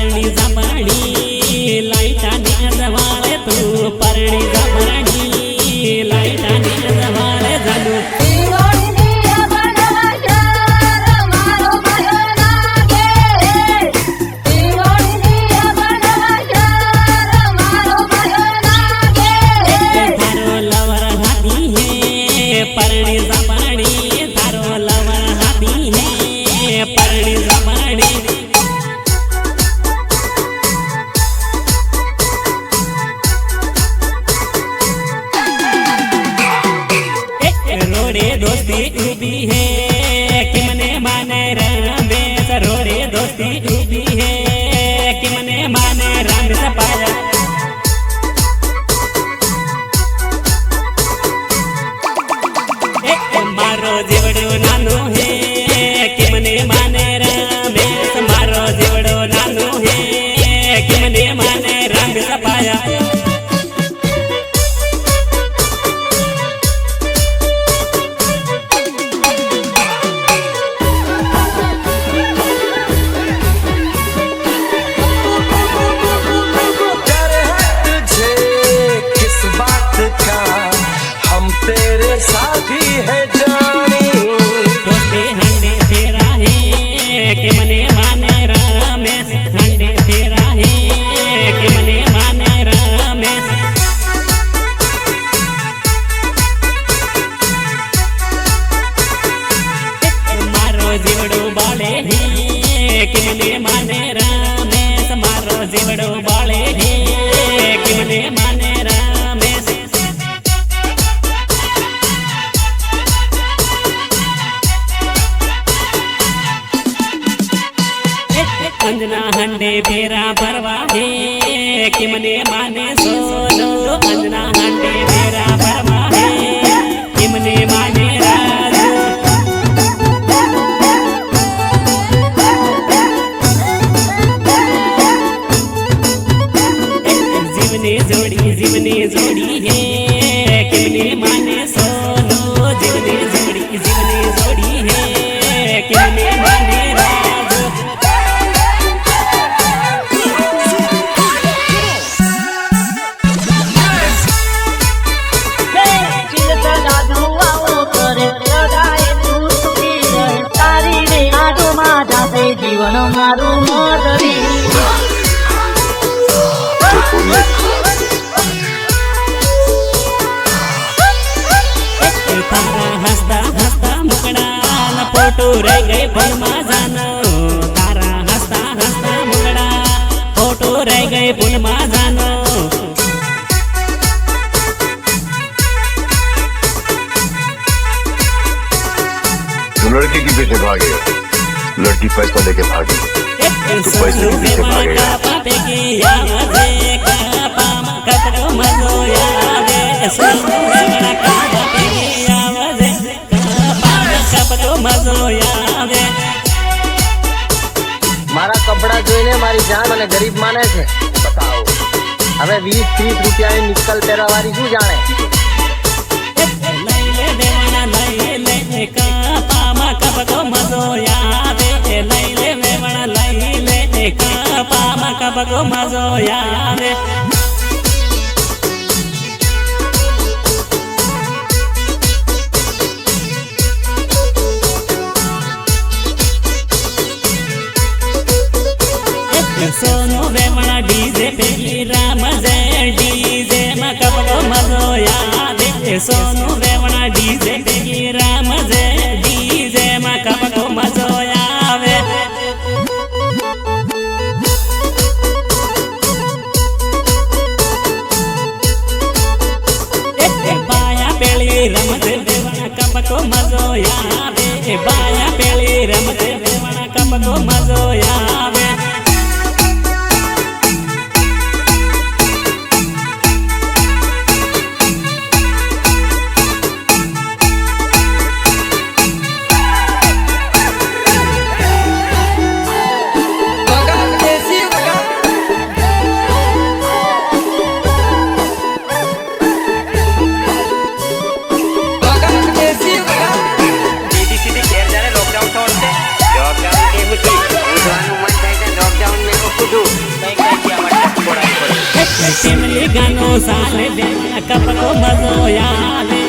परणी जमणी लाईटाने जवाळे तू परणी जमणी लाईटाने जवाळे झालू परणी जमणी तारो लवर हाथी है परणी जमणी रोड़े दोस्ती उभी है कि मने माने रमेश रोड़े दोस्ती उभी है कि मने माने रमेश पाया मारो जीवड़ो नानो है कि मने माने रमेश मारो जीवड़ो नानो है कि मने माने रमेश पाया तेरे साथी है जानी दोस्ती हंडे तेरा है कि मने माने रमेश हंडे तेरा है कि मने माने रमेश मारो जीवड़ो बाले है कि मने माने रमेश मारो जीवड़ो बाले है कि मने माने रमेश अंजना हंडे फेरा भरवा है कि मने माने सोनो अंजना हंडे फेरा भरवा है कि मने माने राजू जीवने जोड़ी है कि मने माने सोनो जीवने जोड़ी है कि मने माने राजू जीवन मारू मोटरी तारा हंसता हंसता मुकड़ा न फोटो रह गए फुलमा जानो तारा हंसता हंसता मुकड़ा फोटो रह गए फुलमा जानो लड़की के पीछे भागे लड़की पैसा लेके भागी तो पैसे के पीछे भागेगा મારા કપડા જોઈને મારી જાન અને ગરીબ માને છે બતાવો હવે 20-30 રૂપિયાની નિકલ પહેરવાવાળી શું જાણે कबको मजो यावे सोनू वेमना डीजे पे राम जय डीजे में कबको मजो यावे सोनू वेमना डीजे पे राम जय डीजे में कबको मजो यावे रमते देवना कबको मजो यावे बाया पेली रमते देवना कबको मजो यावे સીધી ઘેર જ્યારે લોકડાઉન થવાનું છે જવાબદારી કેવું થઈ કીધું કઈ કઈ માટે બોલાવી પડે ટીમલી ગાનો સાલે બેવડા કપડો મજો આવે